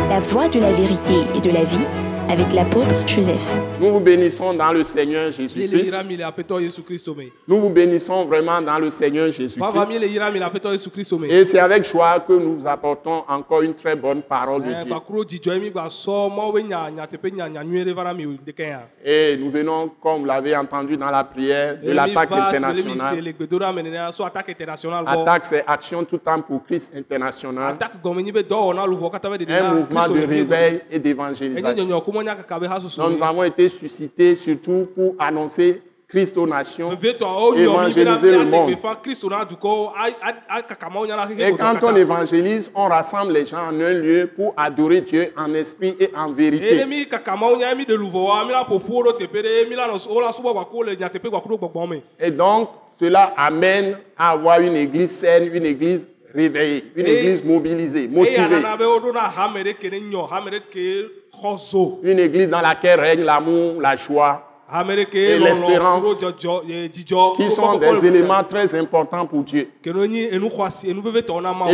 la voie de la vérité et de la vie avec l'apôtre Joseph. Nous vous bénissons dans le Seigneur Jésus-Christ. Nous vous bénissons vraiment dans le Seigneur Jésus-Christ. Et c'est avec joie que nous vous apportons encore une très bonne parole de Dieu. Et nous venons, comme vous l'avez entendu dans la prière, de l'attaque internationale. Attaque, c'est Action tout temps pour Christ international. Un mouvement de réveil et d'évangélisation. Donc nous avons été suscités surtout pour annoncer Christ aux nations, évangéliser le monde. Et quand on évangélise, on rassemble les gens en un lieu pour adorer Dieu en esprit et en vérité. Et donc, cela amène à avoir une église saine, une église réveillée, une église mobilisée, motivée. Une église dans laquelle règne l'amour, la joie et l'espérance, qui sont des éléments très importants pour Dieu. Et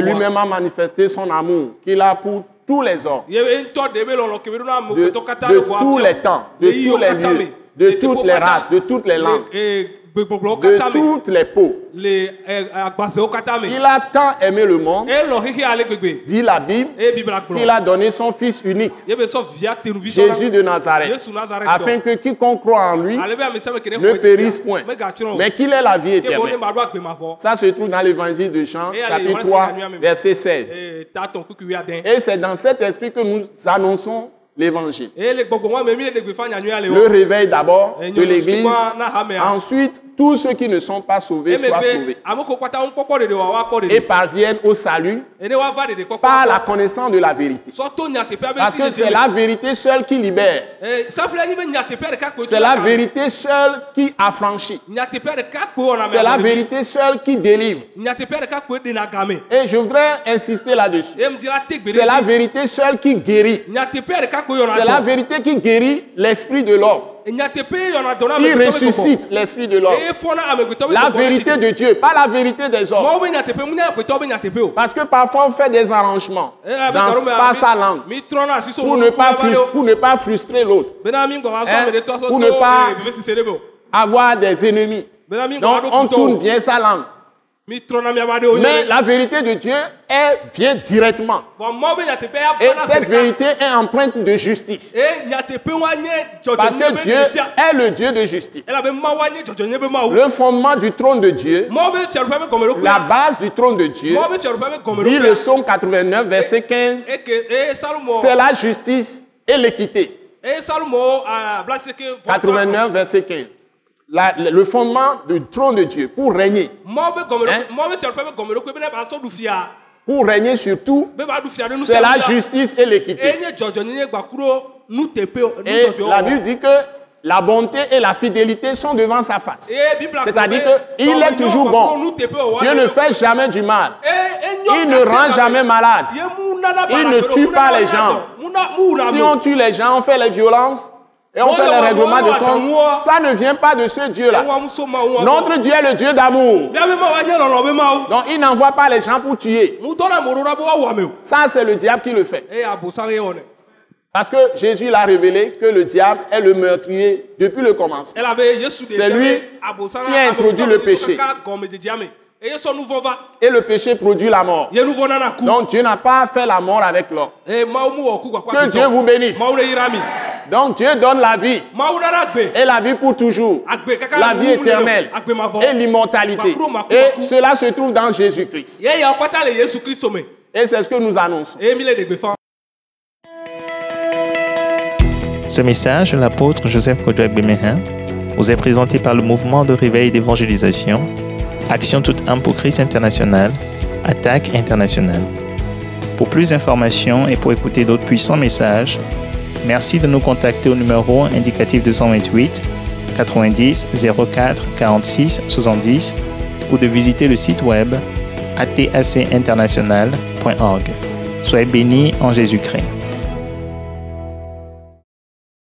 lui-même a manifesté son amour qu'il a pour tous les hommes, de tous les temps, de tous les lieux, de toutes les races, de toutes les langues, de toutes les peaux. Il a tant aimé le monde, dit la Bible, qu'il a donné son Fils unique, Jésus de Nazareth, afin que quiconque croit en lui ne périsse point, mais qu'il ait la vie éternelle. Ça se trouve dans l'évangile de Jean, chapitre 3, verset 16. Et c'est dans cet esprit que nous annonçons l'évangile. Le réveil d'abord de l'église. Ensuite, tous ceux qui ne sont pas sauvés soient sauvés et parviennent au salut par la connaissance de la vérité. Parce que c'est la vérité seule qui libère. C'est la vérité seule qui affranchit. C'est la vérité seule qui délivre. Et je voudrais insister là-dessus. C'est la vérité seule qui guérit. C'est la vérité qui guérit l'esprit de l'homme, qui ressuscite l'esprit de l'homme. La vérité de Dieu, pas la vérité des hommes. Parce que parfois on fait des arrangements par sa langue pour ne pas frustrer l'autre, pour ne pas avoir des ennemis. Donc on tourne bien sa langue. Mais la vérité de Dieu, elle vient directement. Et cette vérité est empreinte de justice. Parce que Dieu est le Dieu de justice. Le fondement du trône de Dieu, la base du trône de Dieu, dit le psaume 89, verset 15, c'est la justice et l'équité. 89, verset 15. Le fondement du trône de Dieu pour régner. Pour régner sur tout, c'est la justice et l'équité. Et la Bible dit que la bonté et la fidélité sont devant sa face. C'est-à-dire qu'il est toujours bon. Dieu ne fait jamais du mal. Il ne rend jamais malade. Il ne tue pas les gens. Si on tue les gens, on fait les violences, et on fait les règlements de compte, ça ne vient pas de ce Dieu-là. Notre Dieu est le Dieu d'amour. Donc il n'envoie pas les gens pour tuer. Ça, c'est le diable qui le fait. Parce que Jésus l'a révélé que le diable est le meurtrier depuis le commencement. C'est lui qui a introduit le péché. Et le péché produit la mort. Donc Dieu n'a pas fait la mort avec l'homme. Que Dieu vous bénisse. Donc Dieu donne la vie. Et la vie pour toujours. La vie éternelle. Et l'immortalité. Et cela se trouve dans Jésus-Christ. Et c'est ce que nous annonçons. Ce message de l'apôtre Joseph Kodouak Bemehin vous est présenté par le mouvement de réveil d'évangélisation Action toute âme pour Christ international, Attaque internationale. Pour plus d'informations et pour écouter d'autres puissants messages, merci de nous contacter au numéro indicatif 228 90 04 46 70 ou de visiter le site web atacinternational.org. Soyez bénis en Jésus-Christ.